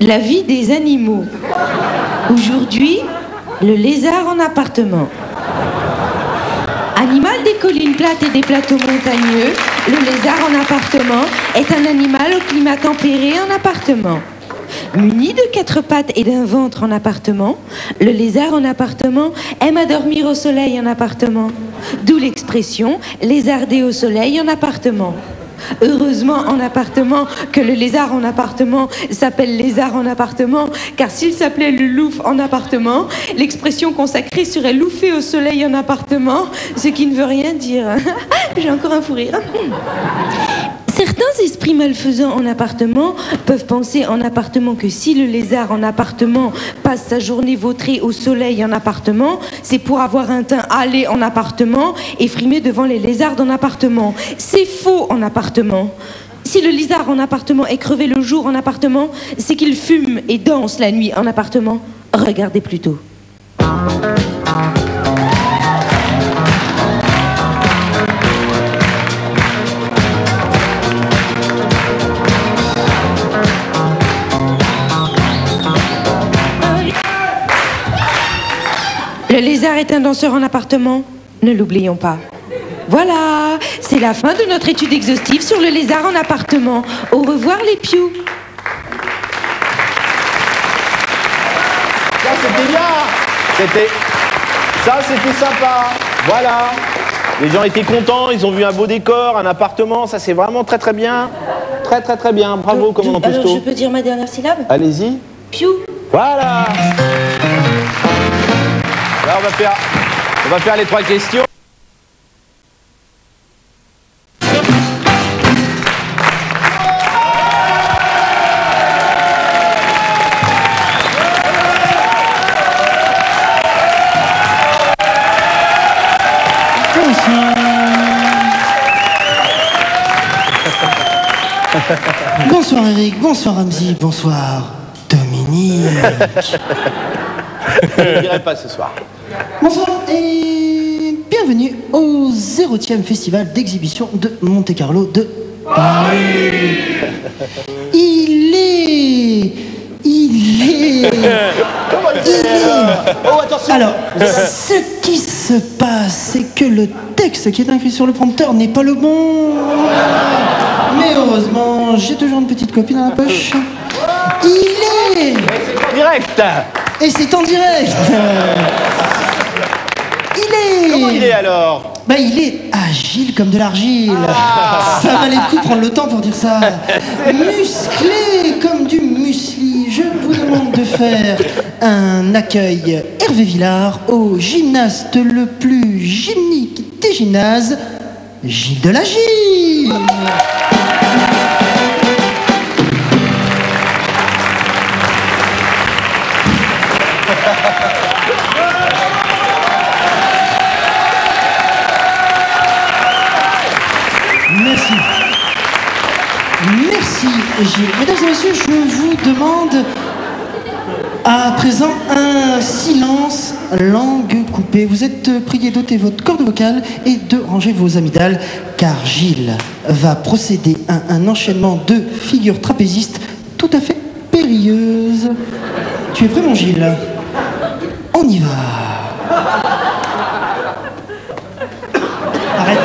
La vie des animaux. Aujourd'hui, le lézard en appartement. Animal des collines plates et des plateaux montagneux, le lézard en appartement est un animal au climat tempéré en appartement. Muni de 4 pattes et d'un ventre en appartement, le lézard en appartement aime à dormir au soleil en appartement. D'où l'expression lézarder au soleil en appartement. Heureusement en appartement que le lézard en appartement s'appelle lézard en appartement, car s'il s'appelait le louf en appartement, l'expression consacrée serait loufer au soleil en appartement, ce qui ne veut rien dire. J'ai encore un fou rire. Certains esprits malfaisants en appartement peuvent penser en appartement que si le lézard en appartement passe sa journée vautrée au soleil en appartement, c'est pour avoir un teint hâlé en appartement et frimer devant les lézards en appartement. C'est faux en appartement. Si le lézard en appartement est crevé le jour en appartement, c'est qu'il fume et danse la nuit en appartement. Regardez plutôt. Le lézard est un danseur en appartement, ne l'oublions pas. Voilà, c'est la fin de notre étude exhaustive sur le lézard en appartement. Au revoir les pious. Ça c'était bien. C'était sympa. Voilà. Les gens étaient contents, ils ont vu un beau décor, un appartement, ça c'est vraiment très très bien. Très bien. Bravo, commandant Cousteau. Alors je peux dire ma dernière syllabe? Allez-y. Piou. Voilà. Là, on va faire les 3 questions. Bonsoir Eric, bonsoir Ramzi, bonsoir Dominique. Je ne dirai pas ce soir. Bonsoir et bienvenue au 0e festival d'exhibition de Monte-Carlo de Paris. Il est... Oh, attention. Alors, ce qui se passe, c'est que le texte qui est inscrit sur le prompteur n'est pas le bon. Mais heureusement, j'ai toujours une petite copie dans la poche. Il est... Direct. Et c'est en direct. Comment il est alors? Bah il est agile comme de l'argile. Ça valait le coup de prendre le temps pour dire ça. Musclé comme du muesli. Je vous demande de faire un accueil Hervé Villard au gymnaste le plus gymnique des gymnases, Gilles Delagille. Merci. Merci Gilles. Mesdames et messieurs, je vous demande à présent un silence, langue coupée. Vous êtes priés d'ôter votre corde vocale et de ranger vos amygdales, car Gilles va procéder à un enchaînement de figures trapézistes tout à fait périlleuses. Tu es prêt mon Gilles? On y va. Arrête.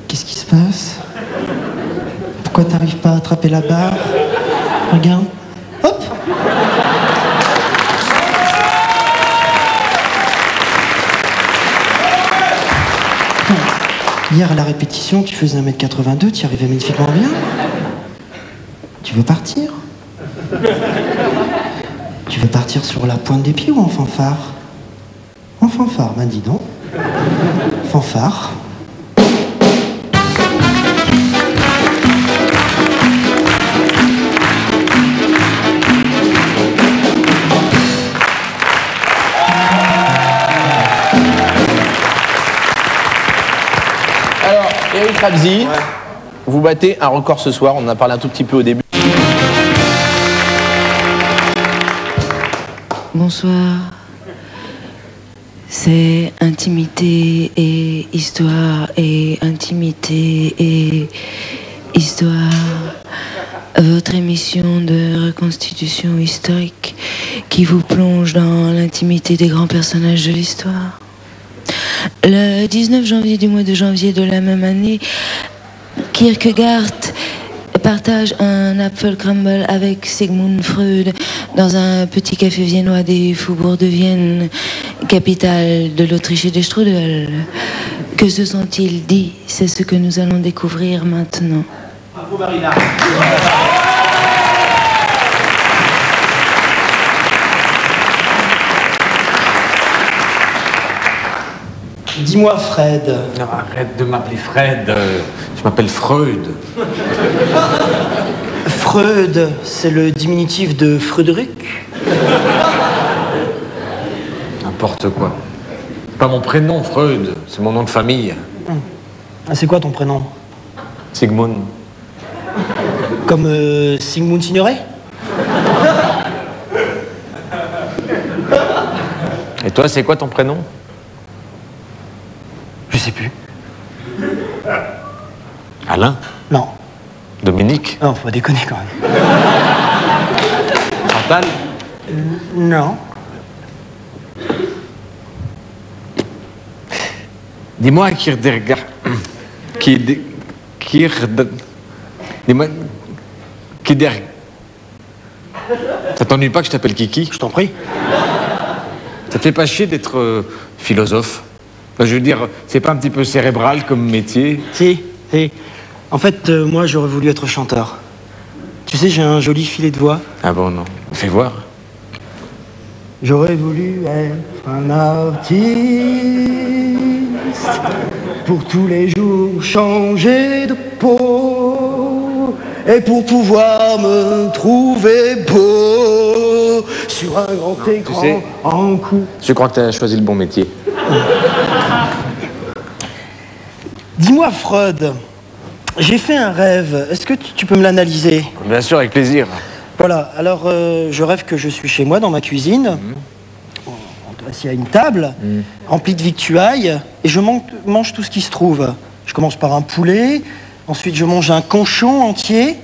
Qu'est-ce qui se passe? Pourquoi t'arrives pas à attraper la barre? Regarde. Hop! Hier à la répétition, tu faisais 1m82, tu y arrivais magnifiquement bien. Tu veux partir? Tu veux partir sur la pointe des pieds ou en fanfare? En fanfare, ben dis donc. Fanfare. Alors, Eric Ramsey, vous battez un record ce soir, on en a parlé un tout petit peu au début. Bonsoir. C'est intimité et histoire et intimité et histoire. Votre émission de reconstitution historique qui vous plonge dans l'intimité des grands personnages de l'histoire. Le 19 janvier du mois de janvier de la même année, Kierkegaard partage un Apfel Crumble avec Sigmund Freud dans un petit café viennois des Faubourgs de Vienne, capitale de l'Autriche et des Strudel. Que se sont-ils dit? C'est ce que nous allons découvrir maintenant. Bravo Marina. Dis-moi, Fred. Non, arrête de m'appeler Fred. Je m'appelle Freud. Freud, c'est le diminutif de Frédéric? N'importe quoi. C'est pas mon prénom, Freud. C'est mon nom de famille. Ah, c'est quoi ton prénom? Sigmund. Comme Sigmund Signoret? Et toi, c'est quoi ton prénom? Je sais plus. Alain? Non. Dominique? Non, faut pas déconner quand même. Chantal? Non. Dis-moi, Kierkegaard. Dis-moi. Ça t'ennuie pas que je t'appelle Kiki? Je t'en prie. Ça te fait pas chier d'être philosophe? Enfin, je veux dire, c'est pas un petit peu cérébral comme métier? Si. En fait, moi, j'aurais voulu être chanteur. Tu sais, j'ai un joli filet de voix. Ah bon, non. Fais voir. J'aurais voulu être un artiste pour tous les jours changer de peau et pour pouvoir me trouver beau sur un grand écran sais, en coup. Je crois que tu as choisi le bon métier. Dis-moi, Freud, j'ai fait un rêve. Est-ce que tu peux me l'analyser? Bien sûr, avec plaisir. Voilà, alors je rêve que je suis chez moi dans ma cuisine, assis à une table, remplie de victuailles, et je mange tout ce qui se trouve. Je commence par un poulet, ensuite je mange un conchon entier,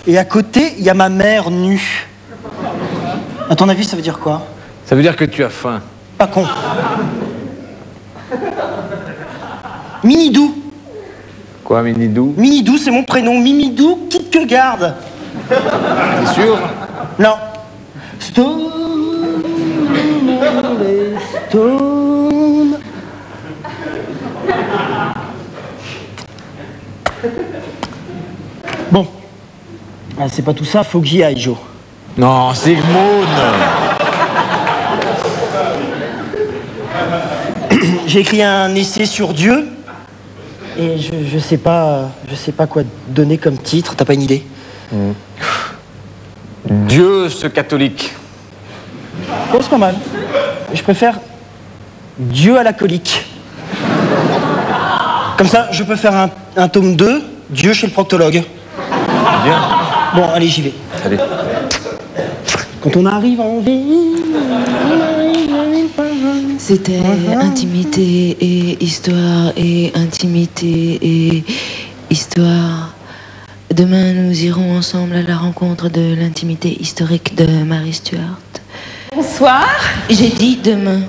et à côté, il y a ma mère nue. À ton avis, ça veut dire quoi? Ça veut dire que tu as faim. Pas con. Minidou. Quoi, Minidou? Minidou, c'est mon prénom. Mimidou, Kierkegaard. T'es sûr? Non. Stone, Stone. Bon. Ah, c'est pas tout ça, faut que j'y aille, Joe. Non, Sigmund. J'ai écrit un essai sur Dieu. Et je sais pas quoi donner comme titre, t'as pas une idée? Dieu, ce catholique. Oh, c'est pas mal. Je préfère Dieu à la colique. Comme ça, je peux faire un tome 2, Dieu chez le proctologue. Bien. Bon, allez, j'y vais. Allez. Quand on arrive en ville... C'était intimité et histoire et intimité et histoire. Demain, nous irons ensemble à la rencontre de l'intimité historique de Mary Stuart. Bonsoir. J'ai dit demain.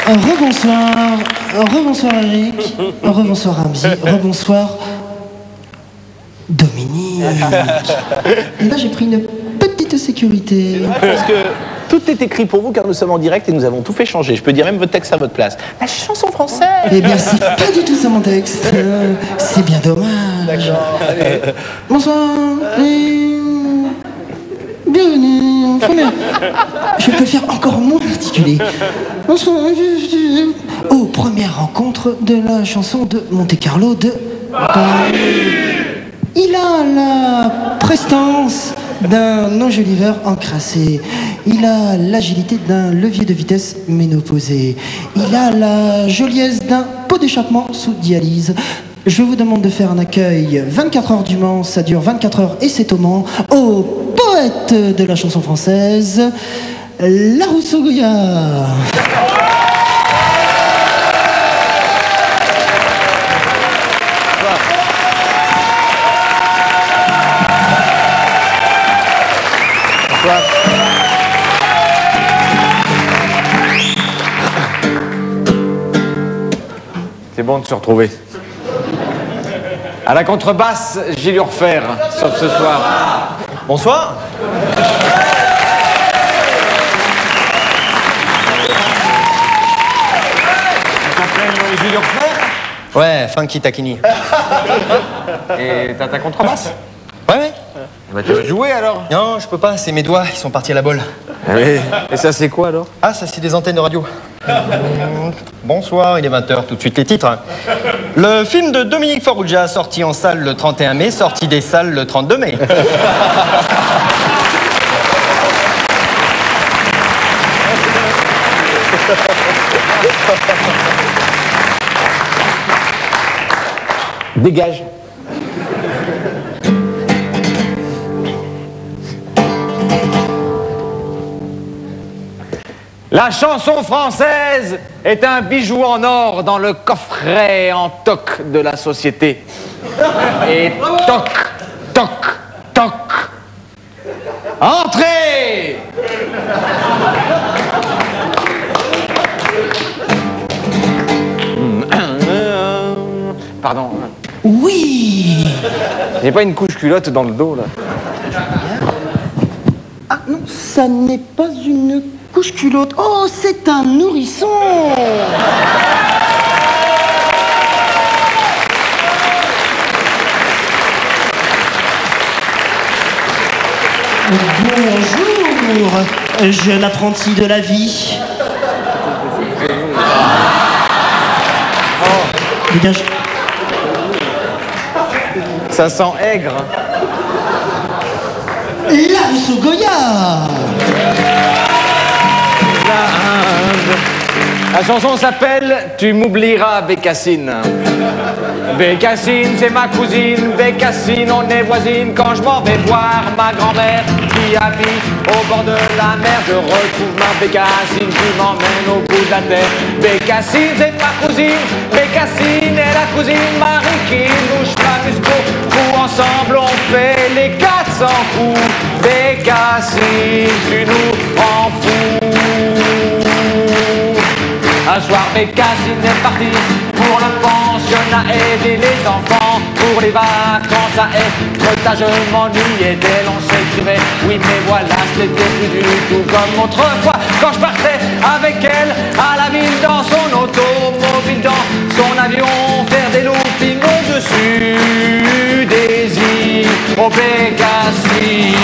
Rebonsoir. Rebonsoir Eric. Rebonsoir Ramsey. Rebonsoir Et là, j'ai pris une petite sécurité. Parce que tout est écrit pour vous car nous sommes en direct et nous avons tout fait changer. Je peux dire même votre texte à votre place. La chanson française. Eh bien, c'est pas du tout ça mon texte. C'est bien dommage. D'accord, allez. Bonsoir et bienvenue en première. Je peux faire encore moins articulé. Bonsoir. Aux premières rencontres de la chanson de Monte Carlo de Paris. Il a la prestance d'un enjoliveur encrassé. Il a l'agilité d'un levier de vitesse ménopausé. Il a la joliesse d'un pot d'échappement sous dialyse. Je vous demande de faire un accueil 24 heures du Mans, ça dure 24 heures et c'est au Mans, au poète de la chanson française, Larousseau-Goya. C'est bon de se retrouver. À la contrebasse, Gilles Urfer, sauf ce soir. Bonsoir. Tu t'appelles Gilles Urfer? Ouais, Funky Takini. Et t'as ta contrebasse? Ouais. Bah tu vas jouer alors? Non, je peux pas, c'est mes doigts, ils sont partis à la bolle. Oui. Et ça c'est quoi alors? Ah, ça c'est des antennes de radio. Bonsoir, il est 20h, tout de suite les titres. Le film de Dominique Farrugia, sorti en salle le 31 mai, sorti des salles le 32 mai. Dégage. La chanson française est un bijou en or dans le coffret en toc de la société. Et toc, toc, toc. Entrez! Pardon. Oui. J'ai pas une couche culotte dans le dos là. Ah non, ça n'est pas une couche culotte. Oh, c'est un nourrisson. Bonjour, jeune apprenti de la vie. Dégage. Ça sent aigre. Larousseau-Goya. La chanson s'appelle Tu m'oublieras, Bécassine. Bécassine, c'est ma cousine. Bécassine, on est voisine. Quand je m'en vais voir ma grand-mère qui habite au bord de la mer, je retrouve ma Bécassine qui m'emmène au bout de la terre. Bécassine, c'est ma cousine. Bécassine est la cousine Marie qui bouge pas jusqu'au bout. Ensemble, on fait les 400 coups. Bécassine, tu nous en fous. Un soir, Bécassine est partie pour le pensionnat aider les enfants. Pour les vacances à être je m'ennuyais dès l'on s'écrivait. Oui, mais voilà, c'était plus du tout comme autrefois. Quand je partais avec elle à la ville dans son automobile, dans son avion, faire des loopings au-dessus des îles, au Bécassine.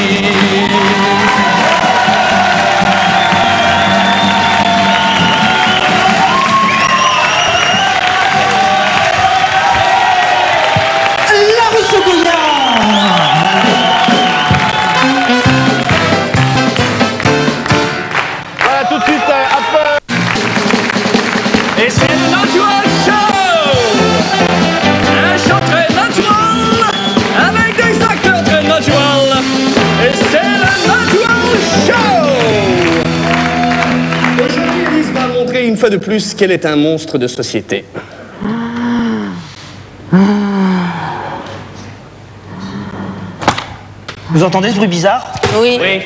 Voilà, tout de suite, Apple. Et c'est le Natural Show! Un show très natural, avec des acteurs très naturels. Et c'est le Natural Show! Aujourd'hui, Elise va montrer une fois de plus qu'elle est un monstre de société. Vous entendez ce bruit bizarre? Oui. Oui.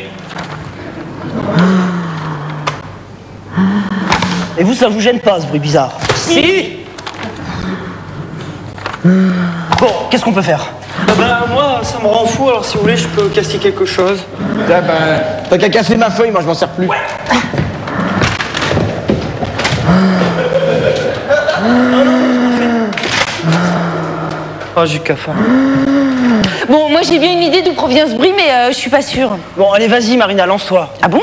Et vous, ça vous gêne pas, ce bruit bizarre? Si! Bon, qu'est-ce qu'on peut faire? Ah bah moi, ça me rend fou, alors si vous voulez, je peux casser quelque chose. Ah bah, t'as qu'à casser ma feuille, moi je m'en sers plus. Oh, j'ai cafard. Bon, moi j'ai bien une idée d'où provient ce bruit, mais je suis pas sûre. Bon, allez, vas-y, Marina, lance-toi. Ah bon?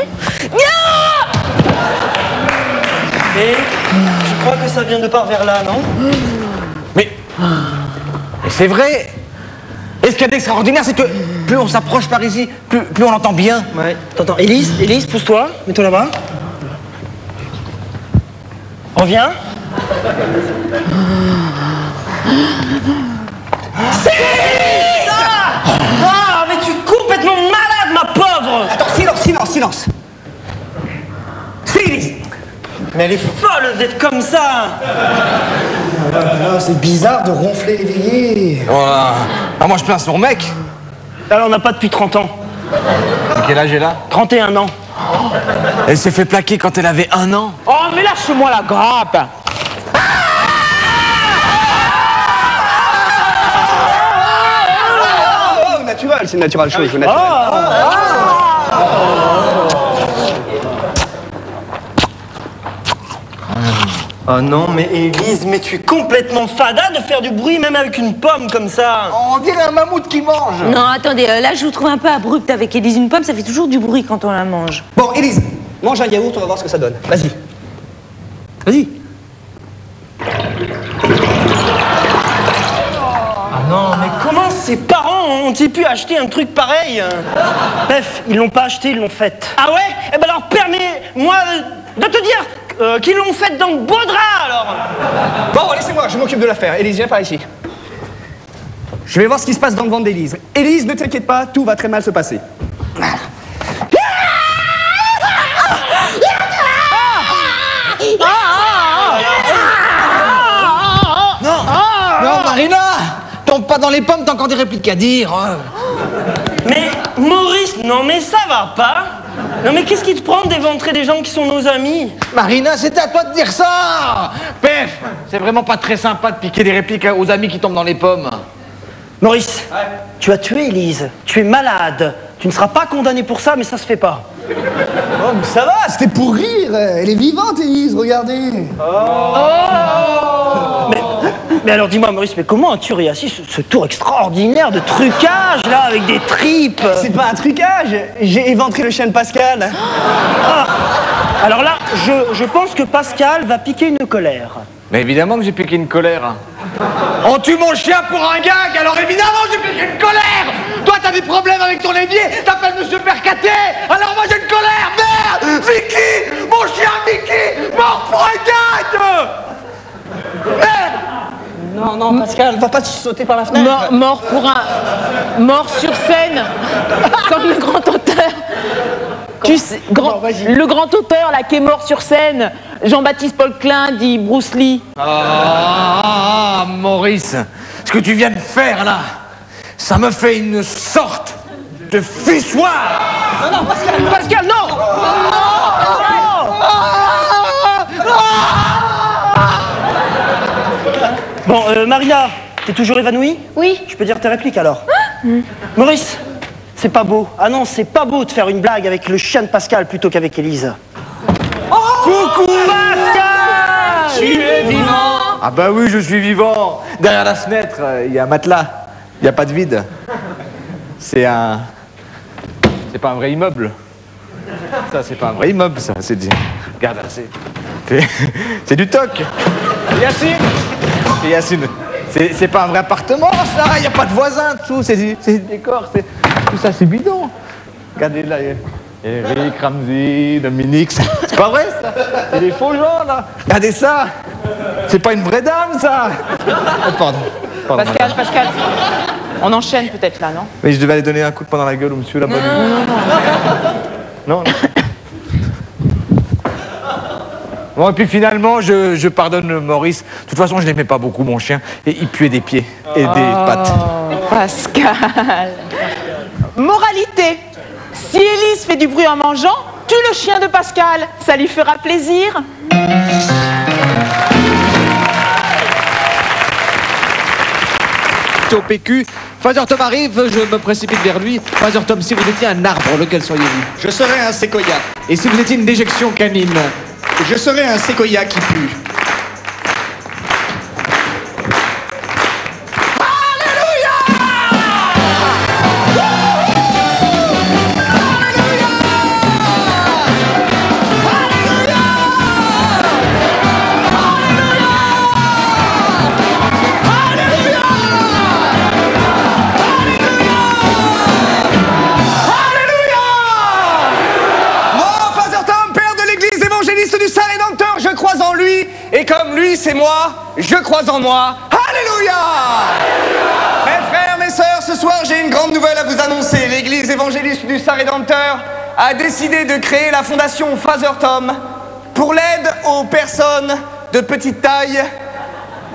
Et je crois que ça vient de par vers là, non? Mais c'est vrai. Et ce qu'il y a d'extraordinaire, c'est que plus on s'approche par ici, plus on l'entend bien. Ouais, t'entends. Élise, pousse-toi, mets-toi là-bas. Reviens. Ah, mais tu es complètement malade, ma pauvre! Attends, silence. C'est Élise. Mais elle est folle d'être comme ça! C'est bizarre de ronfler éveillé. Voilà. Ah, moi je plains son mec. Alors, on n'a pas depuis 30 ans. Et quel âge elle a? 31 ans. Elle s'est fait plaquer quand elle avait 1 an. Oh, mais lâche-moi la grappe. Naturel, c'est naturel, chose, naturel. Oh non, mais Élise, mais tu es complètement fada de faire du bruit même avec une pomme comme ça. On dirait un mammouth qui mange. Non, attendez, là je vous trouve un peu abrupte avec Élise. Une pomme, ça fait toujours du bruit quand on la mange. Bon, Élise, mange un yaourt, on va voir ce que ça donne. Vas-y. Vas-y. Ah non, mais comment ces parents ont-ils pu acheter un truc pareil? Bref, ils l'ont pas acheté, ils l'ont fait. Ah ouais? Eh ben alors permets-moi de te dire qu'ils l'ont fait dans de beaux draps alors. Bon, laissez-moi, je m'occupe de l'affaire. Élise, viens par ici. Je vais voir ce qui se passe dans le ventre d'Élise. Élise, ne t'inquiète pas, tout va très mal se passer. Non, Marina, tombe pas dans les pommes, t'as encore des répliques à dire. Mais Maurice, non mais ça va pas. Non mais qu'est-ce qui te prend d'éventrer des gens qui sont nos amis? Marina, c'est à toi de dire ça. Pef, c'est vraiment pas très sympa de piquer des répliques aux amis qui tombent dans les pommes. Maurice, tu as tué Élise, tu es malade. Tu ne seras pas condamné pour ça, mais ça se fait pas. Oh, mais ça va, c'était pour rire. Elle est vivante, Élise, regardez. Mais alors dis-moi Maurice, mais comment as-tu réussi ce tour extraordinaire de trucage là avec des tripes? C'est pas un trucage, j'ai éventré le chien de Pascal. Ah. Alors là, je pense que Pascal va piquer une colère. Mais évidemment que j'ai piqué une colère. On tue mon chien pour un gag, alors évidemment j'ai piqué une colère. Toi t'as des problèmes avec ton évier, t'appelles Monsieur Percaté, alors moi j'ai une colère. Merde, Vicky, mon chien Vicky, mort pour un gag. Merde. Non, Pascal, va pas sauter par la fenêtre. Mort sur scène, comme le grand auteur. Tu sais, le grand auteur là qui est mort sur scène, Jean-Baptiste Paul Klein dit Bruce Lee. Ah, Maurice, ce que tu viens de faire là, ça me fait une sorte de fissoir. Non, Pascal, non. Bon, Marina, t'es toujours évanouie? Oui. Je peux dire tes répliques alors? Maurice, c'est pas beau. Ah non, c'est pas beau de faire une blague avec le chien de Pascal plutôt qu'avec Élise. Coucou Pascal! Tu es vivant. Ah bah oui, je suis vivant. Derrière la fenêtre, il y a un matelas. Il n'y a pas de vide. C'est pas un vrai immeuble. Ça, c'est pas un vrai immeuble, ça. C'est du... Regarde, là, c'est du toc. Yacine, c'est pas un vrai appartement, ça. Il n'y a pas de voisins dessous. C'est du décor. Tout ça, c'est bidon. Regardez là, Eric, Ramsey, Dominique. C'est pas vrai, ça. C'est des faux gens, là. Regardez ça. C'est pas une vraie dame, ça. Oh, pardon. Pascal, on enchaîne peut-être là, non? Mais je devais aller donner un coup de poing dans la gueule au monsieur là-bas. Non. Bon, et puis finalement, je pardonne Maurice. De toute façon, je l'aimais pas beaucoup, mon chien. Et il puait des pieds et des pattes. Pascal. Moralité. Si Élise fait du bruit en mangeant, tue le chien de Pascal. Ça lui fera plaisir. Au PQ, Father Tom arrive, je me précipite vers lui. Father Tom, si vous étiez un arbre, lequel seriez-vous? Je serais un séquoia. Et si vous étiez une déjection canine? Je serais un séquoia qui pue. Et comme lui, c'est moi, je crois en moi. Alléluia! Mes frères, mes sœurs, ce soir, j'ai une grande nouvelle à vous annoncer. L'église évangéliste du Saint-Rédempteur a décidé de créer la fondation Father Tom pour l'aide aux personnes de petite taille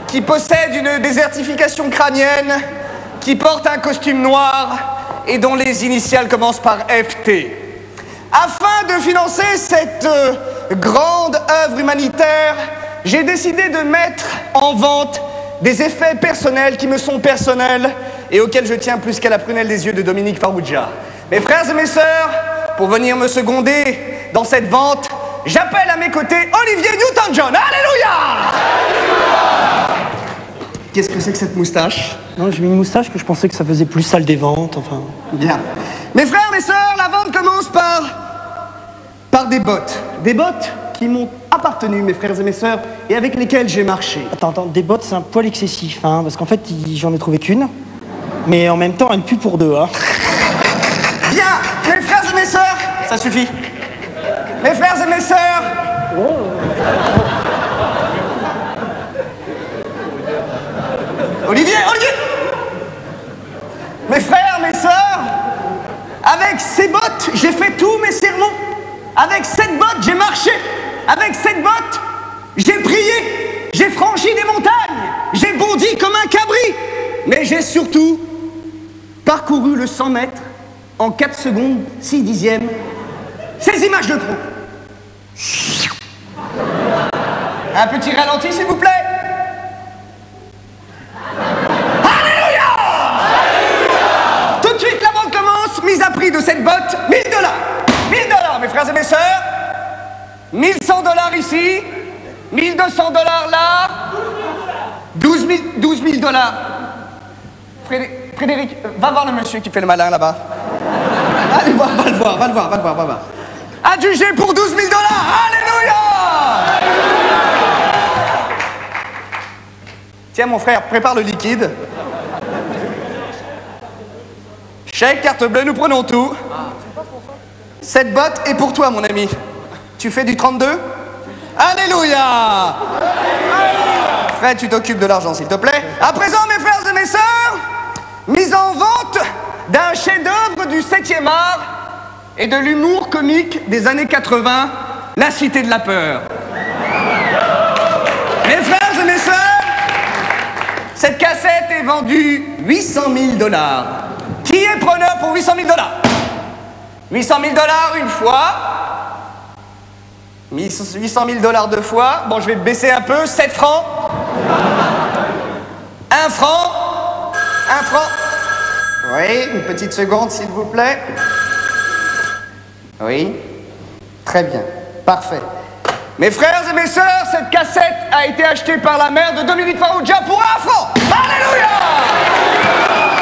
qui possèdent une désertification crânienne, qui portent un costume noir et dont les initiales commencent par FT. Afin de financer cette grande œuvre humanitaire, j'ai décidé de mettre en vente des effets personnels qui me sont personnels et auxquels je tiens plus qu'à la prunelle des yeux de Dominique Farrugia. Mes frères et mes sœurs, pour venir me seconder dans cette vente, j'appelle à mes côtés Olivier Newton-John. Alléluia! Qu'est-ce que c'est que cette moustache? Non, j'ai mis une moustache que je pensais que ça faisait plus salle des ventes, enfin... Bien. Mes frères, mes sœurs, la vente commence par des bottes. Des bottes qui m'ont appartenu, mes frères et mes sœurs, et avec lesquelles j'ai marché. Attends, des bottes, c'est un poil excessif, hein, parce qu'en fait, j'en ai trouvé qu'une, mais en même temps, elle pue pour deux, hein. Bien, mes frères et mes sœurs, ça suffit. Mes frères et mes sœurs... Olivier! Mes frères, mes sœurs, avec ces bottes, j'ai fait tous mes sermons. Avec cette botte, j'ai marché. Avec cette botte, j'ai prié. J'ai franchi des montagnes. J'ai bondi comme un cabri. Mais j'ai surtout parcouru le 100 mètres en 4 secondes, 6 dixièmes. Ces images le prouvent. Un petit ralenti, s'il vous plaît. Mise à prix de cette botte, $1000. $1000, mes frères et mes sœurs. $1100 ici. $1200 là. $12 000. Frédéric, va voir le monsieur qui fait le malin là-bas. Allez voir, va le voir. Adjugé pour $12 000. Alléluia! Tiens, mon frère, prépare le liquide. Chèque, carte bleue, nous prenons tout. Cette botte est pour toi, mon ami. Tu fais du 32? Alléluia! Fred, tu t'occupes de l'argent, s'il te plaît. À présent, mes frères et mes sœurs, mise en vente d'un chef-d'œuvre du 7e art et de l'humour comique des années 80, La Cité de la Peur. Mes frères et mes sœurs, cette cassette est vendue $800 000. Qui est preneur pour $800 000? $800 000 une fois. $800 000 deux fois. Bon, je vais baisser un peu. 7 francs. 1 franc. 1 franc. Oui, une petite seconde, s'il vous plaît. Oui. Très bien. Parfait. Mes frères et mes sœurs, cette cassette a été achetée par la mère de Dominique Farrugia pour 1 franc. Alléluia!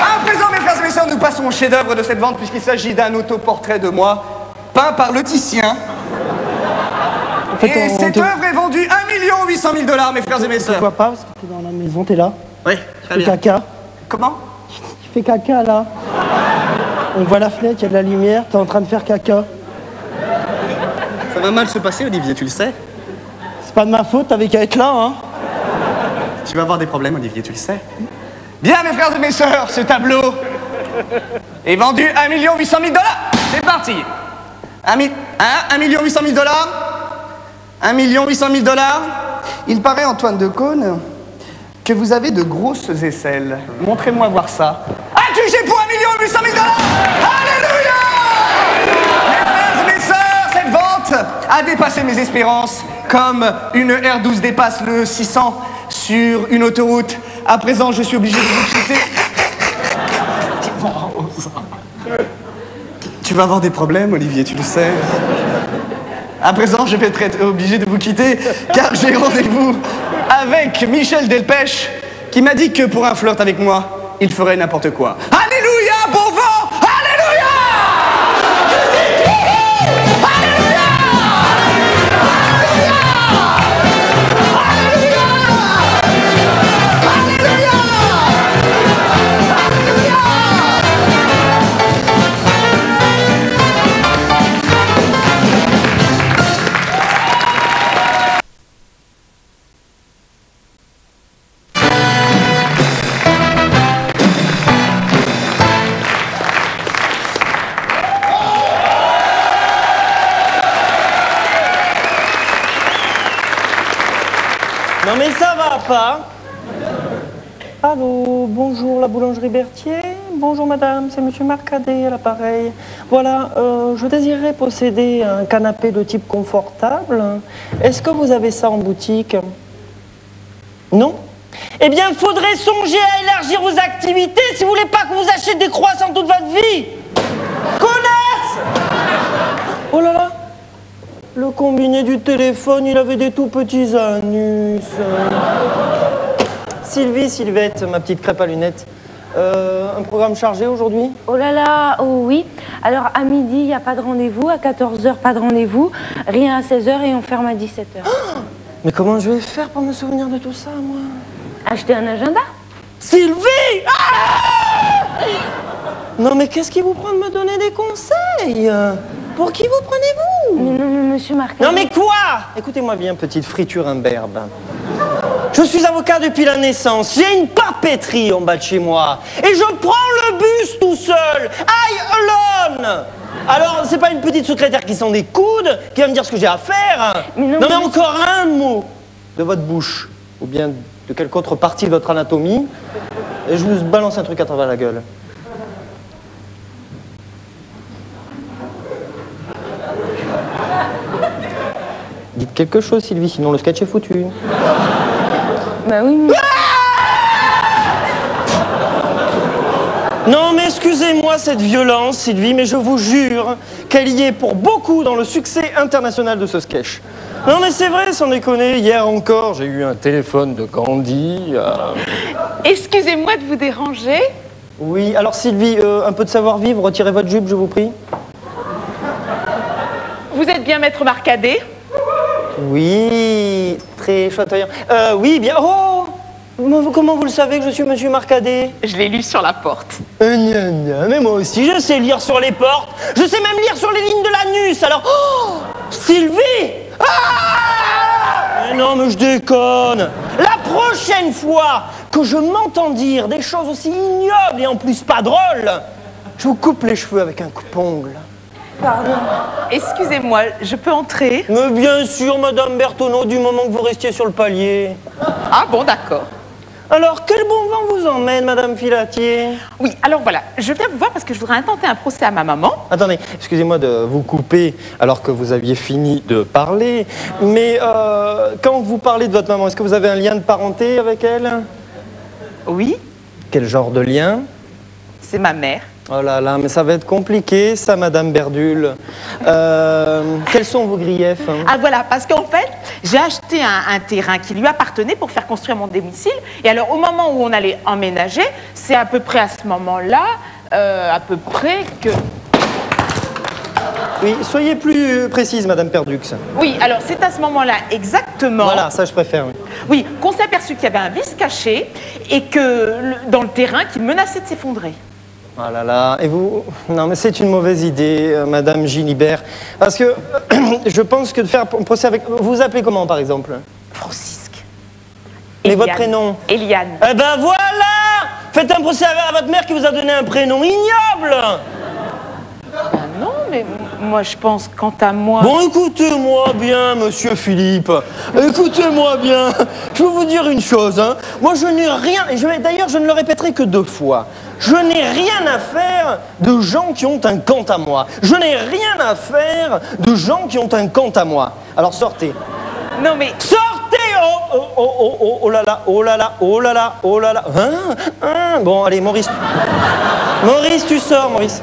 À présent, mes frères et mes sœurs, nous passons au chef-d'œuvre de cette vente puisqu'il s'agit d'un autoportrait de moi peint par le Titien. En fait, et cette œuvre est vendue $1 800 000, mes frères et mes sœurs. Pourquoi pas? Parce que t'es dans la maison, t'es là. Oui, très bien. Caca. Comment? Tu fais caca, là. On voit la fenêtre, il y a de la lumière, t'es en train de faire caca. Ça va mal se passer, Olivier, tu le sais. C'est pas de ma faute, t'avais qu'à être là, hein. Tu vas avoir des problèmes, Olivier, tu le sais. Bien, mes frères et mes sœurs, ce tableau est vendu $1 800 000. C'est parti. $1 800 000. $1 800 000. Il paraît, Antoine Decaune, que vous avez de grosses aisselles. Montrez-moi voir ça. Adjugé pour $1 800 000. Alléluia! Mes frères et mes sœurs, cette vente a dépassé mes espérances, comme une R12 dépasse le 600 sur une autoroute. À présent, je suis obligé de vous quitter. Tu vas avoir des problèmes, Olivier, tu le sais. À présent, je vais être obligé de vous quitter, car j'ai rendez-vous avec Michel Delpech, qui m'a dit que pour un flirt avec moi, il ferait n'importe quoi. Alléluia, bon vent! Alléluia! Non mais ça va pas. Allô, bonjour la boulangerie Berthier. Bonjour madame, c'est monsieur Marcadet à l'appareil. Voilà, je désirerais posséder un canapé de type confortable. Est-ce que vous avez ça en boutique? Non? Eh bien, il faudrait songer à élargir vos activités si vous voulez pas que vous achetiez des croissants toute votre vie. Connasse! Oh là là! Le combiné du téléphone, il avait des tout petits anus. Sylvie, Sylvette, ma petite crêpe à lunettes. Un programme chargé aujourd'hui? Oh là là, oh oui. Alors à midi, il n'y a pas de rendez-vous, à 14h, pas de rendez-vous, rien à 16h et on ferme à 17h. Mais comment je vais faire pour me souvenir de tout ça, moi? Acheter un agenda? Sylvie! Ah! Non mais qu'est-ce qui vous prend de me donner des conseils? Pour qui vous prenez-vous? Mais non, mais monsieur Marcadet... Non mais quoi? Écoutez-moi bien, petite friture imberbe. Je suis avocat depuis la naissance, j'ai une papeterie en bas de chez moi. Et je prends le bus tout seul, I alone. Alors, c'est pas une petite secrétaire qui sent des coudes, qui va me dire ce que j'ai à faire. Mais non mais encore un mot de votre bouche, ou bien de quelque autre partie de votre anatomie, et je vous balance un truc à travers la gueule. Dites quelque chose, Sylvie, sinon le sketch est foutu. Bah oui, mais... Non, mais excusez-moi cette violence, Sylvie, mais je vous jure qu'elle y est pour beaucoup dans le succès international de ce sketch. Non, mais c'est vrai, sans déconner, hier encore, j'ai eu un téléphone de Gandhi. Excusez-moi de vous déranger. Oui, alors Sylvie, un peu de savoir-vivre, retirez votre jupe, je vous prie. Vous êtes bien maître Marcadet? Oui, très chatoyant. Oui, bien. Oh! Comment vous le savez que je suis monsieur Marcadet? Je l'ai lu sur la porte. Gna, gna. Mais moi aussi, je sais lire sur les portes. Je sais même lire sur les lignes de l'anus. Alors, oh! Sylvie! Ah! Mais non, mais je déconne. La prochaine fois que je m'entends dire des choses aussi ignobles et en plus pas drôles, je vous coupe les cheveux avec un coupe-ongle. Pardon. Excusez-moi, je peux entrer? Mais bien sûr, madame Bertoneau, du moment que vous restiez sur le palier. Ah bon, d'accord. Alors, quel bon vent vous emmène, madame Filatier? Oui, alors voilà, je viens vous voir parce que je voudrais intenter un procès à ma maman. Attendez, excusez-moi de vous couper alors que vous aviez fini de parler, mais quand vous parlez de votre maman, est-ce que vous avez un lien de parenté avec elle? Oui. Quel genre de lien? C'est ma mère. Oh là là, mais ça va être compliqué, ça, madame Berdule. Quels sont vos griefs? Ah voilà, parce qu'en fait, j'ai acheté un terrain qui lui appartenait pour faire construire mon domicile. Et alors, au moment où on allait emménager, c'est à peu près à ce moment-là, à peu près que... Oui, soyez plus précise, madame Perdux. Oui, alors c'est à ce moment-là exactement... Voilà, ça je préfère, oui. Oui, qu'on s'est aperçu qu'il y avait un vice caché et que dans le terrain qui menaçait de s'effondrer. Oh là là, et vous... Non, mais c'est une mauvaise idée, madame Gilibert. Parce que je pense que de faire un procès avec... Vous vous appelez comment, par exemple? Francisque. Et votre prénom? Eliane. Eh ben voilà! Faites un procès à votre mère qui vous a donné un prénom ignoble! Non, mais moi, je pense, quant à moi... Bon, écoutez-moi bien, monsieur Philippe. Écoutez-moi bien. Je vais vous dire une chose, hein. Moi, je n'ai rien... D'ailleurs, je ne le répéterai que 2 fois. Je n'ai rien à faire de gens qui ont un quant à moi. Je n'ai rien à faire de gens qui ont un quant à moi. Alors, sortez. Non, mais... Sortez! Oh là là, oh là là, oh là là, oh là là. Bon, allez, Maurice. Maurice, tu sors, Maurice.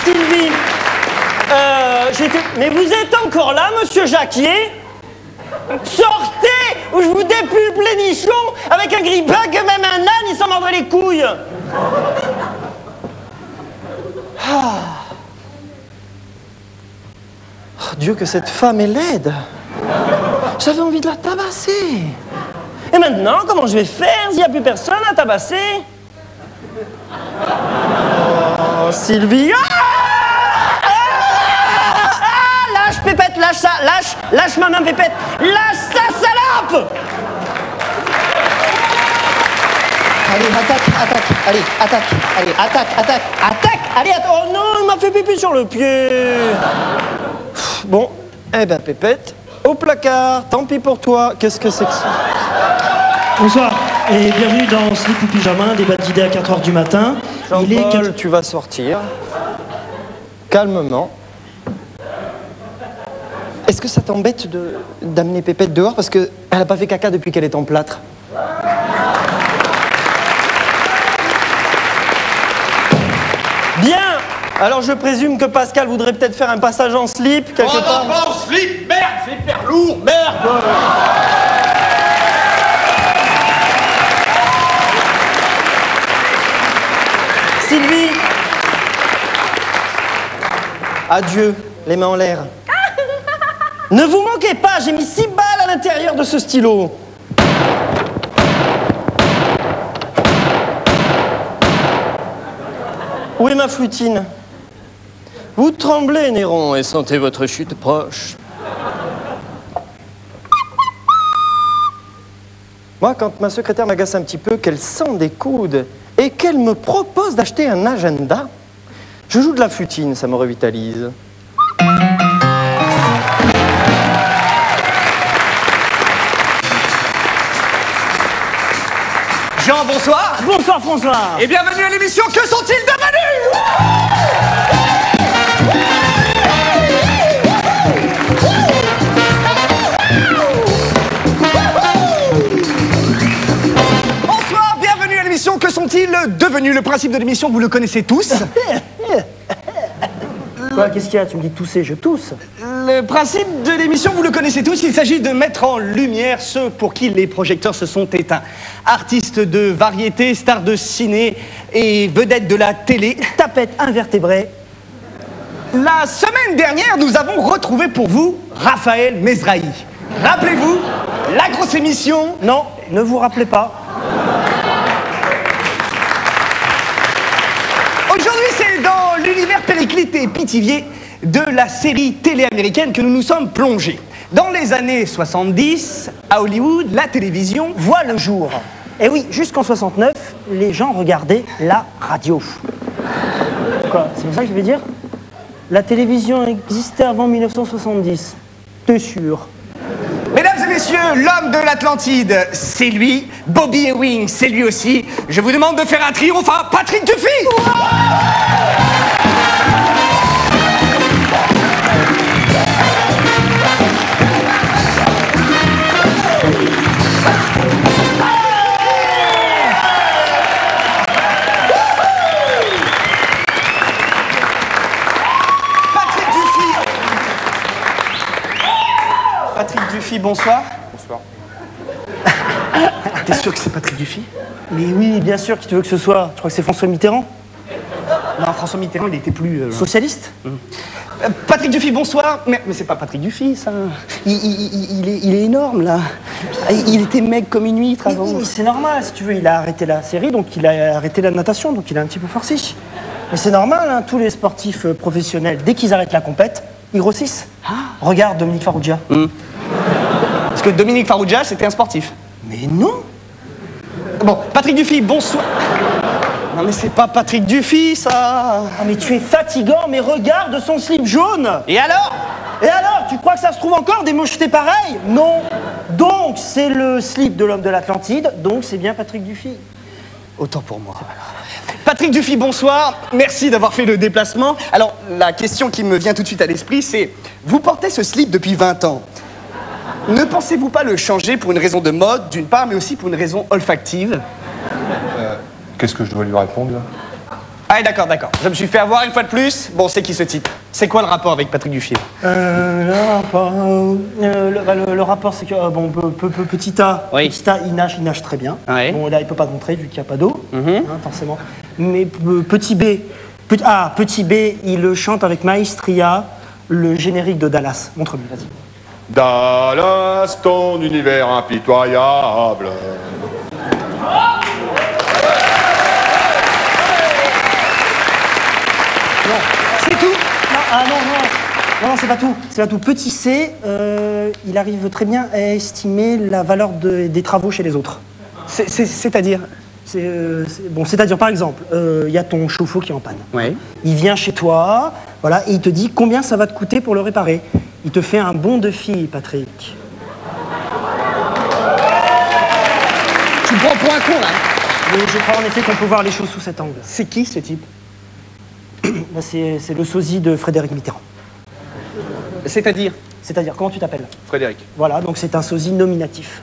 Sylvie, mais vous êtes encore là, monsieur Jacquier? Sortez ou je vous déplume les nichons avec un grippain que même un âne il s'en mordrait les couilles. Oh, Dieu que cette femme est laide. J'avais envie de la tabasser. Et maintenant, comment je vais faire s'il n'y a plus personne à tabasser? Oh, Sylvie. Lâche, Pépette, lâche ça, lâche ma main, Pépette, lâche ça, salope! Allez, attaque. Allez, attends, oh non, il m'a fait pipi sur le pied. Bon, eh ben, Pépette, au placard, tant pis pour toi, qu'est-ce que c'est que ça? Bonsoir et bienvenue dans Slip ou Pyjama, débat d'idées à 4h du matin. Jean-Paul, tu vas sortir, calmement. Est-ce que ça t'embête d'amener Pépette dehors parce qu'elle n'a pas fait caca depuis qu'elle est en plâtre? Bien. Alors je présume que Pascal voudrait peut-être faire un passage en slip quelque part. Non, pas en slip, merde, c'est hyper lourd, merde. Sylvie. Adieu, les mains en l'air. Ne vous manquez pas, j'ai mis 6 balles à l'intérieur de ce stylo. Où est ma flutine? Vous tremblez, Néron, et sentez votre chute proche. Moi, quand ma secrétaire m'agace un petit peu, qu'elle sent des coudes et qu'elle me propose d'acheter un agenda, je joue de la flutine, ça me revitalise. Jean, bonsoir. Bonsoir, François. Et bienvenue à l'émission Que sont-ils devenus? Bonsoir, bienvenue à l'émission Que sont-ils devenus? Le principe de l'émission, vous le connaissez tous. Quoi, qu'est-ce qu'il y a? Tu me dis tousser, je tousse. Le principe de l'émission, vous le connaissez tous, il s'agit de mettre en lumière ceux pour qui les projecteurs se sont éteints. Artistes de variété, stars de ciné et vedettes de la télé. Tapette invertébrée. La semaine dernière, nous avons retrouvé pour vous Raphaël Mesrahi. Rappelez-vous, la grosse émission... Non, ne vous rappelez pas. Aujourd'hui, c'est dans l'univers Périclite et Pithiviers de la série télé américaine que nous nous sommes plongés. Dans les années 70, à Hollywood, la télévision voit le jour. Et oui, jusqu'en 69, les gens regardaient la radio. Quoi, c'est ça que je veux dire? La télévision existait avant 1970. T'es sûr? Mesdames et messieurs, l'homme de l'Atlantide, c'est lui. Bobby Ewing, c'est lui aussi. Je vous demande de faire un triomphe à Patrick Duffy. Patrick Duffy, bonsoir. Bonsoir. T'es sûr que c'est Patrick Duffy? Mais oui, bien sûr, qui tu veux que ce soit? Tu crois que c'est François Mitterrand? Non, François Mitterrand, il était plus... Socialiste? Patrick Duffy, bonsoir. Mais c'est pas Patrick Duffy, ça. Il est énorme, là. Il était mec comme une huître avant. Oui, c'est normal, si tu veux. Il a arrêté la série, donc il a arrêté la natation, donc il a un petit peu forcé. Mais c'est normal, hein, tous les sportifs professionnels, dès qu'ils arrêtent la compète, ils grossissent. Regarde Dominique Farrugia. Parce que Dominique Farrugia, c'était un sportif. Mais non. Bon, Patrick Duffy, bonsoir. Non mais c'est pas Patrick Duffy, ça. Ah mais tu es fatigant, mais regarde son slip jaune. Et alors? Et alors, tu crois que ça se trouve encore des mochetés pareilles? Non. Donc, c'est le slip de l'homme de l'Atlantide, donc c'est bien Patrick Duffy. Autant pour moi. Patrick Dufy, bonsoir. Merci d'avoir fait le déplacement. Alors, la question qui me vient tout de suite à l'esprit, c'est... Vous portez ce slip depuis 20 ans. Ne pensez-vous pas le changer pour une raison de mode, d'une part, mais aussi pour une raison olfactive? Qu'est-ce que je dois lui répondre, là? Ah, d'accord. Je me suis fait avoir une fois de plus. Bon, c'est qui ce type? C'est quoi le rapport avec Patrick Dufy? Le rapport, c'est que, petit A, Oui. petit A, il nage très bien. Ouais. Bon, là, il peut pas te montrer vu qu'il n'y a pas d'eau, forcément. Mais petit B, il chante avec Maestria le générique de Dallas. Montre-lui, vas-y. Dallas, ton univers impitoyable. C'est tout. Non, c'est pas tout. C'est pas tout. Petit C, il arrive très bien à estimer la valeur des travaux chez les autres. C'est-à-dire? C'est-à-dire, par exemple, il y a ton chauffe-eau qui est en panne. Ouais. Il vient chez toi, voilà, et il te dit combien ça va te coûter pour le réparer. Il te fait un bon devis, Patrick. Tu me prends pour un con, là? Oui, je crois en effet qu'on peut voir les choses sous cet angle. C'est qui, ce type? C'est le sosie de Frédéric Mitterrand. C'est-à-dire? C'est-à-dire, comment tu t'appelles? Frédéric. Voilà, donc c'est un sosie nominatif.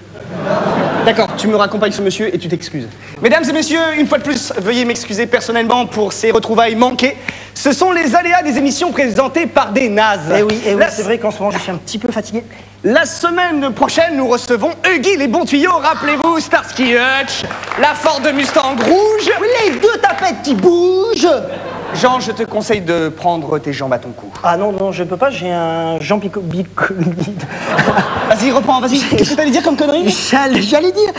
D'accord, tu me raccompagnes ce monsieur et tu t'excuses. Mesdames et messieurs, une fois de plus, veuillez m'excuser personnellement pour ces retrouvailles manquées. Ce sont les aléas des émissions présentées par des nazes. Eh oui, c'est vrai qu'en ce moment, je suis un petit peu fatigué. La semaine prochaine, nous recevons Huggy les bons tuyaux. Rappelez-vous, Starsky Hutch, la Ford Mustang rouge. Oui, les deux tapettes qui bougent. Jean, je te conseille de prendre tes jambes à ton cou. Ah non, je peux pas, j'ai un Jean Bicolide. Vas-y, reprends, vas-y. Qu'est-ce que t'allais dire comme connerie? J'allais dire,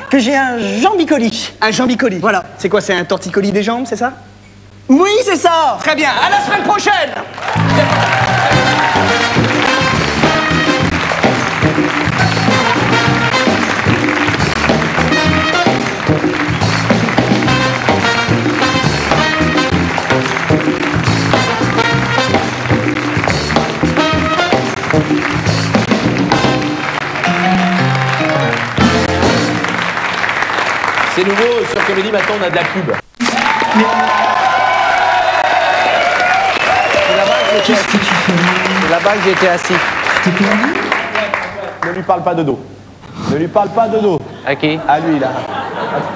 que j'ai un Jean Bicoli. Un Jean Bicoli. Voilà. C'est quoi, c'est un torticolis des jambes, c'est ça? oui, c'est ça. Très bien, à la semaine prochaine. C'est nouveau, sur Comédie, maintenant on a de la pub. Qu'est-ce que tu fais? C'est là-bas que j'étais assis. T'es perdu? Ne lui parle pas de dos. Ne lui parle pas de dos. À qui? À lui, là.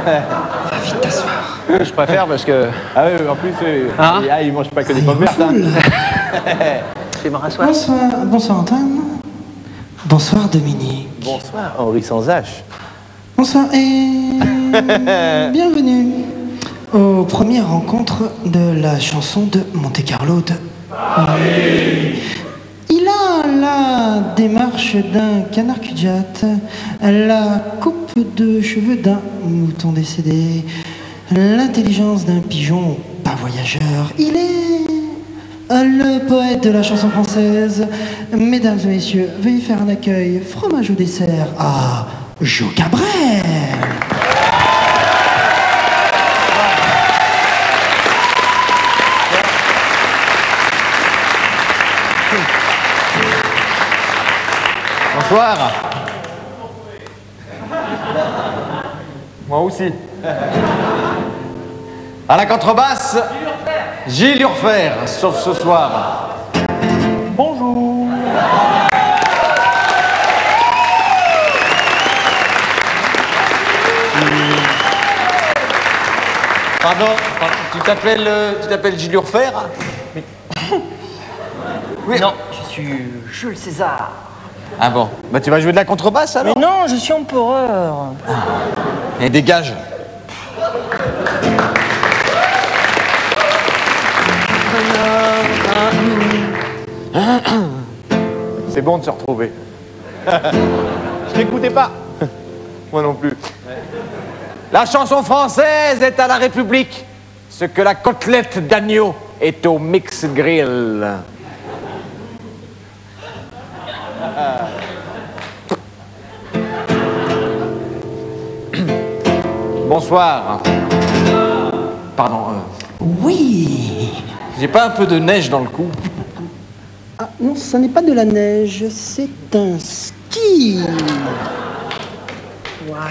Va vite t'asseoir. Je préfère parce que... Ah oui, en plus, Hein il mange pas que des pommes vertes. Hein. Je vais me rasseoir. Bonsoir Antoine. Bonsoir Dominique. Bonsoir, Henri sans H. Bonsoir et bienvenue aux premières rencontres de la chanson de Monte Carlo de... Il a la démarche d'un canard cul-de-jatte, la coupe de cheveux d'un mouton décédé, l'intelligence d'un pigeon pas voyageur. Il est le poète de la chanson française. Mesdames et messieurs, veuillez faire un accueil fromage au dessert à Jo Cabrel. Bonsoir. Moi aussi. À la contrebasse, Gilles Urfer, sauf ce soir. Bonjour. Pardon, tu t'appelles Gilles Urfer? Oui. Non, je suis Jules César. Ah bon, bah tu vas jouer de la contrebasse alors? Mais non, je suis empereur. Et dégage. C'est bon de se retrouver. Je t'écoutais pas. Moi non plus. La chanson française est à la République ce que la côtelette d'agneau est au mix grill. Bonsoir. Pardon. Oui. J'ai pas un peu de neige dans le cou? Ah non, ça n'est pas de la neige, c'est un ski. Voilà.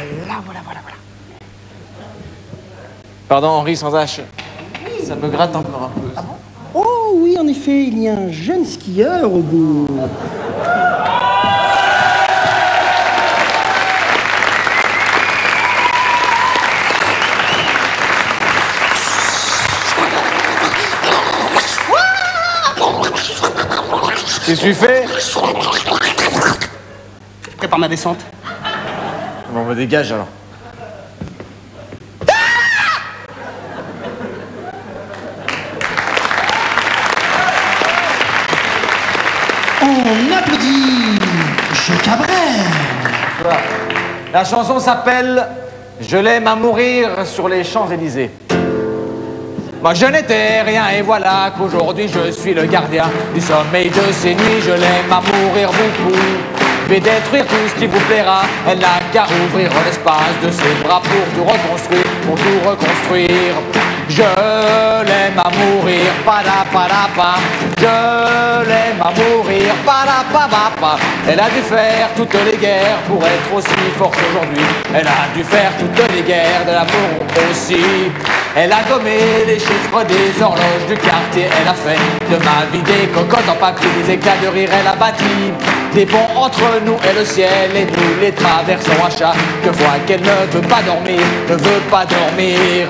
Pardon, Henri sans H. Ça me gratte encore un peu. Oh oui, en effet, il y a un jeune skieur au bout. Qu'est-ce que tu fais? Je prépare ma descente. Bon, on me dégage alors. On applaudit Joe Cabrel. La chanson s'appelle Je l'aime à mourir sur les Champs-Élysées. Moi je n'étais rien et voilà qu'aujourd'hui je suis le gardien du sommeil de ces nuits. Je l'aime à mourir beaucoup. Je vais détruire tout ce qui vous plaira. Elle n'a qu'à ouvrir l'espace de ses bras pour tout reconstruire, pour tout reconstruire. Je l'aime à mourir, pa-da-pa-da-pa. Je l'aime à mourir, pa-da-pa-da-pa. Elle a dû faire toutes les guerres pour être aussi forte aujourd'hui. Elle a dû faire toutes les guerres de l'amour aussi. Elle a gommé les chiffres des horloges du quartier. Elle a fait de ma vie des cocottes en papier, des éclats de rire. Elle a bâti des ponts entre nous et le ciel, et nous les traversons à chaque fois qu'elle ne veut pas dormir, ne veut pas dormir.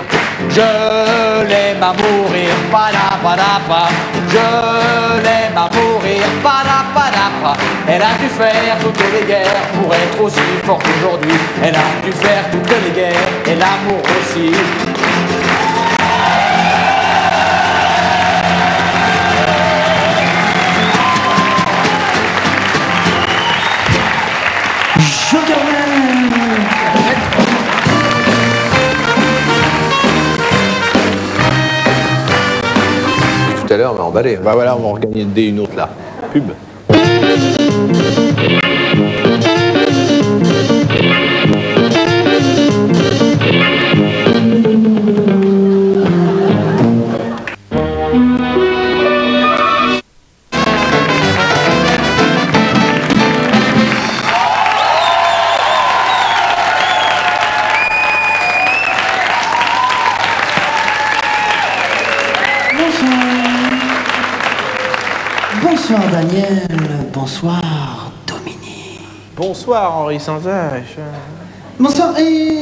Je l'aime à mourir, pa-da-pa-da-pa. Je l'aime à mourir, pa-da-pa-da-pa. Elle a dû faire toutes les guerres pour être aussi forte aujourd'hui. Elle a dû faire toutes les guerres et l'amour aussi. Joe Cabrel. Tout à l'heure, on va emballer. Bah voilà, on va organiser une autre là. Pub. Bonsoir Daniel, bonsoir Dominique. Bonsoir Henri sans H. Bonsoir et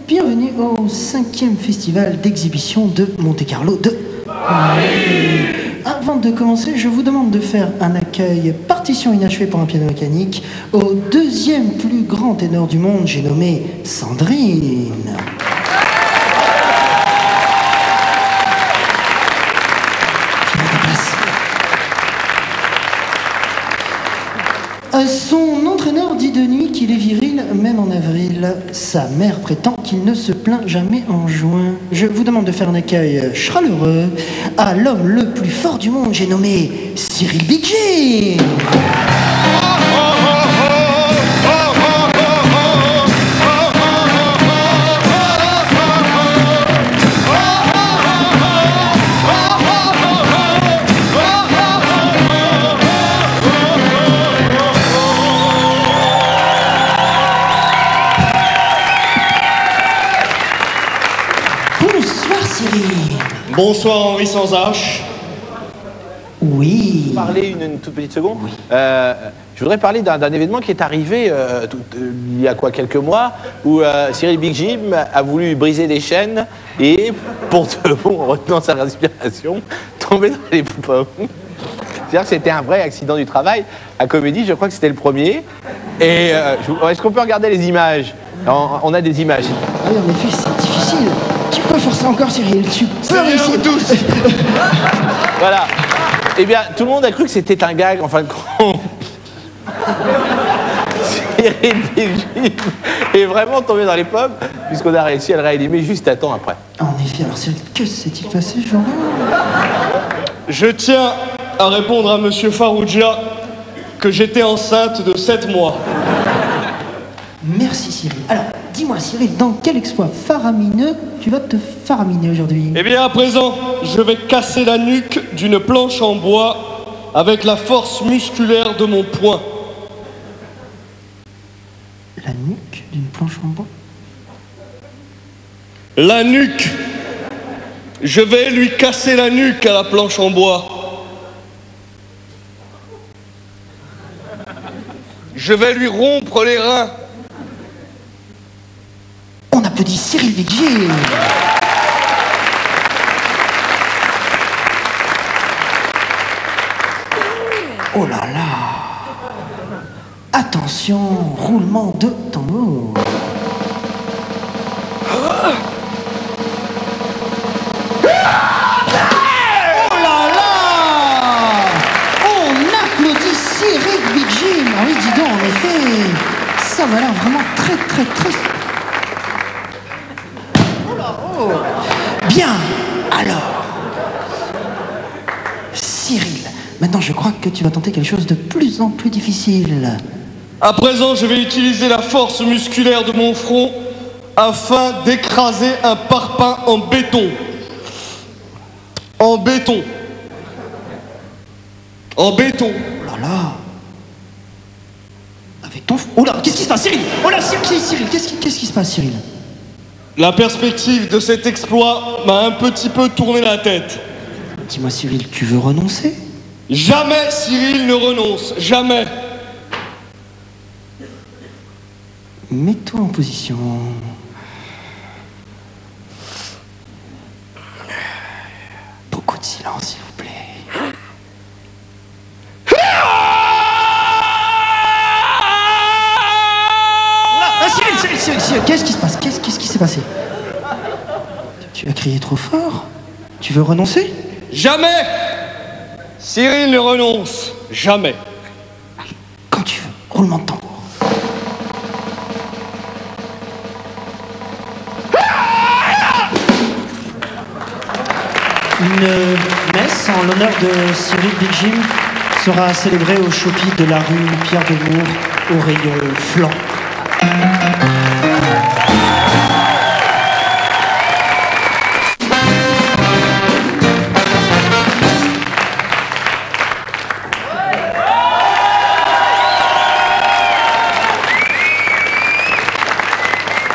bienvenue au 5e festival d'exhibition de Monte-Carlo de Paris. Avant de commencer, je vous demande de faire un accueil partition inachevée pour un piano mécanique au 2e plus grand ténor du monde, j'ai nommé Sandrine. Son entraîneur dit de nuit qu'il est viril, même en avril. Sa mère prétend qu'il ne se plaint jamais en juin. Je vous demande de faire un accueil chaleureux à l'homme le plus fort du monde, j'ai nommé Cyril Big Jim. Bonsoir Henri sans H. Oui. Parler une toute petite seconde. Oui. Je voudrais parler d'un événement qui est arrivé il y a quelques mois où Cyril Big Jim a voulu briser des chaînes et pour de bon, en retenant sa respiration, tomber dans les pommes. C'est-à-dire que c'était un vrai accident du travail. À Comédie, je crois que c'était le premier. Et est-ce qu'on peut regarder les images? On a des images. Ah oui, en effet, c'est difficile. Tu peux faire ça encore, Cyril. Tu peux réussir tous. Voilà. Eh bien, tout le monde a cru que c'était un gag, en fin de compte. Cyril Big Jim est vraiment tombé dans les pommes, puisqu'on a réussi à le réanimer juste à temps après. En effet, alors Cyril, que s'est-il passé, Jean? Je tiens à répondre à Monsieur Farrugia que j'étais enceinte de 7 mois. Merci Cyril. Alors, dis-moi Cyril, dans quel exploit faramineux tu vas te faraminer aujourd'hui? Eh bien, à présent, je vais casser la nuque d'une planche en bois avec la force musculaire de mon poing. La nuque d'une planche en bois? La nuque Je vais lui casser la nuque à la planche en bois. Je vais lui rompre les reins. On applaudit Cyril Vigil. Oh là là. Attention, roulement de tambour. Oh là là. On applaudit Cyril Vigil. Ah oui, dis donc, en effet, ça m'a l'air vraiment très. Oh là, oh. Bien, alors. Cyril, maintenant je crois que tu vas tenter quelque chose de plus en plus difficile. À présent, je vais utiliser la force musculaire de mon front afin d'écraser un parpaing en béton. En béton. En béton. Oh là là. Avec ton... Oh là, qu'est-ce qui se passe, Cyril? Oh là, Cyril, qu'est-ce qui se passe, Cyril? La perspective de cet exploit m'a un petit peu tourné la tête. Dis-moi, Cyril, tu veux renoncer? Jamais Cyril ne renonce, jamais. Mets-toi en position. Beaucoup de silence, s'il vous plaît. Cyril, qu'est-ce qui se passe? Qu'est-ce qui s'est passé? Tu as crié trop fort? Tu veux renoncer? Jamais Cyril ne renonce, jamais. Quand tu veux, roulement de tambour. Une messe en l'honneur de Cyril Vigil sera célébrée au Chopi de la rue Pierre de Mour au rayon flanc.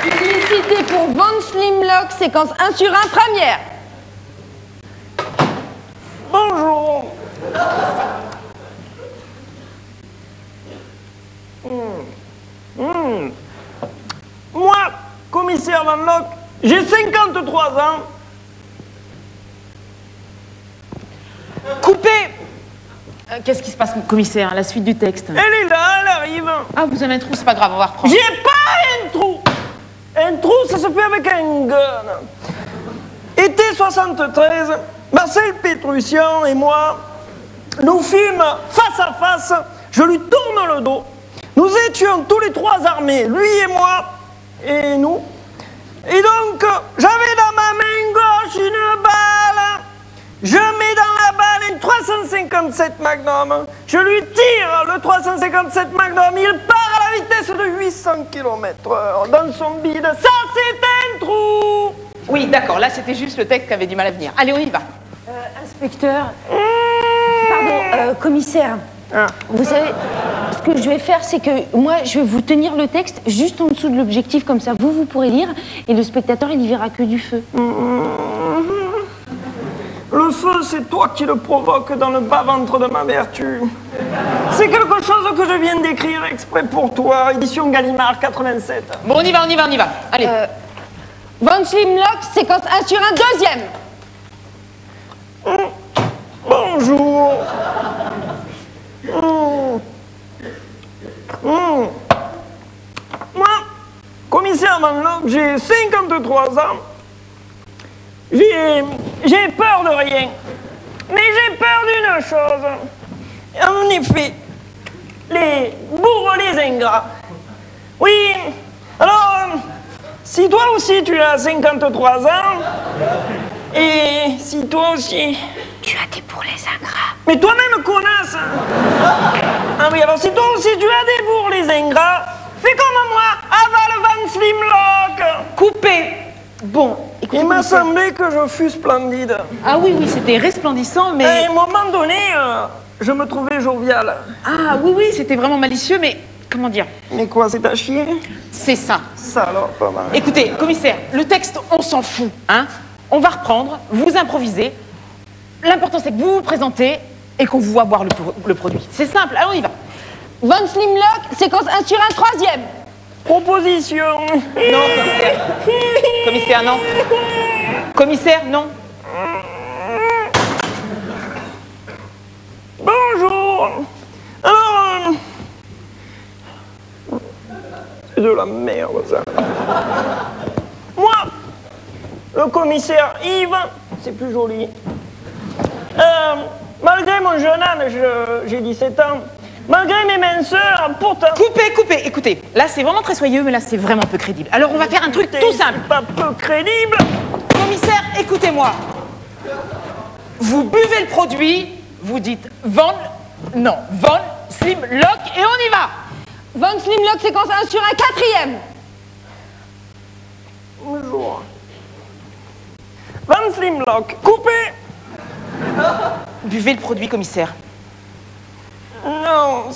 Publicité pour Van Slimlock, séquence 1 sur 1, première. Bonjour. Moi, commissaire Van Lock, j'ai 53 ans. Coupé. Qu'est-ce qui se passe, commissaire? La suite du texte. Elle est là, elle arrive. Ah, vous avez un trou, c'est pas grave, on va reprendre. J'ai pas un trou. Un trou, ça se fait avec un gun. Été 73, Marcel Pétrussian et moi, nous fûmes face à face. Je lui tourne le dos. Nous étions tous les trois armés, lui et moi, et nous. Et donc, j'avais dans ma main gauche une balle. Je mets dans la balle une 357 Magnum. Je lui tire le 357 Magnum. Il part à la vitesse de 800 km/h dans son bide. Ça, c'est un trou. Oui, d'accord, là c'était juste le texte qui avait du mal à venir. Allez, on y va. Inspecteur. Pardon, commissaire. Vous savez, ce que je vais faire, c'est que moi, je vais vous tenir le texte juste en dessous de l'objectif, comme ça, vous pourrez lire, et le spectateur, il y verra que du feu. Le feu, c'est toi qui le provoques dans le bas-ventre de ma vertu. C'est quelque chose que je viens d'écrire exprès pour toi, édition Gallimard 87. Bon, on y va. Allez. Van Slimlock, séquence 1 sur 1, deuxième. Bonjour. Moi, commissaire Van Lock, j'ai 53 ans. J'ai peur de rien. Mais j'ai peur d'une chose. En effet, les bourres, les ingrats. Oui, alors, si toi aussi tu as 53 ans, et si toi aussi... Tu as des bourres, les ingrats. Mais toi-même, connasse. Ah oui, alors si toi aussi tu as des bourres, les ingrats, fais comme moi, avale Van Slimlock. Coupé. Bon, écoutez, il m'a semblé que je fus splendide. Ah oui, c'était resplendissant, mais... À un moment donné, je me trouvais jovial. Ah oui, c'était vraiment malicieux, mais comment dire? Mais quoi, c'est à chier? C'est ça. Ça alors, pas mal. Écoutez, commissaire, le texte, on s'en fout, hein? On va reprendre, vous improvisez. L'important, c'est que vous vous présentez et qu'on vous voit boire le produit. C'est simple, allez, on y va. Von Slimlock, séquence 1 sur 1, 3e. Proposition. Non, commissaire. Commissaire, non. Commissaire, non. Bonjour. Alors, c'est de la merde, ça. Moi, le commissaire Yves, c'est plus joli. Malgré mon jeune âge, j'ai 17 ans, malgré mes minceurs, pourtant... Coupez, écoutez, là c'est vraiment très soyeux, mais là c'est vraiment peu crédible. Alors on va faire un truc tout simple. Pas peu crédible. Commissaire, écoutez-moi. Vous buvez le produit, vous dites Von Slimlock et on y va. Von Slimlock, séquence 1 sur 1, 4e. Bonjour. Von Slimlock, coupé. Buvez le produit, commissaire. Non.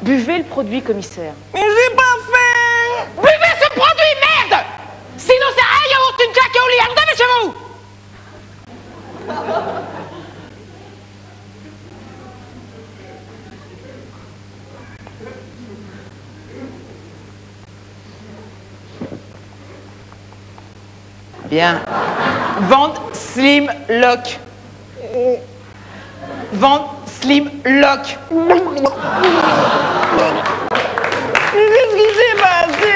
Buvez le produit, commissaire. Mais j'ai pas fait. Buvez ce produit, merde. Sinon c'est un yaourt, une claque au lit. Allez chez vous. Bien. Von Slimlock. Von Slimlock. Qu'est-ce qui s'est passé?